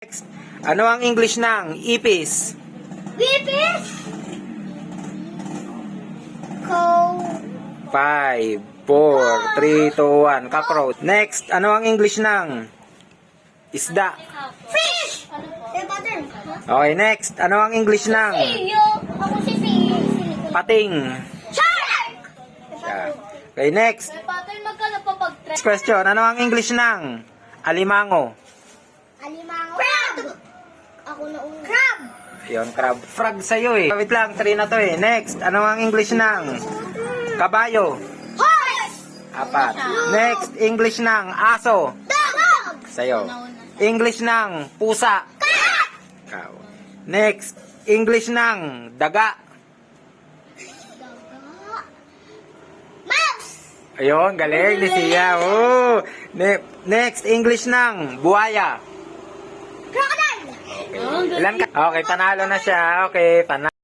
Next, ano ang English ng ipis? Bibis! Ko... 5, 4, 3, 2, 1. Cockroach. Next, ano ang English ng isda? Fish! Butter. Okay, next, ano ang English ng Siyo! Ako si Siyo. pating? Shark! Okay, next. Pattern magkano pa pag-try? Next question, ano ang English ng alimango? Alimango. Crab! Ako na una. Crab! Yun, crab. Frog sa'yo eh. Wait lang, 3 na to eh. Next, ano ang English ng kabayo? Horse! 4. Next, English ng aso? Dog! Sa'yo. English ng pusa? Cat! Ikaw. Next, English ng daga? Mouse! Ayun, galing ni Sia. Oh. Next, English ng buhaya? Crocodile! Ilan ka? Okay, panalo na siya. Okay, panalo.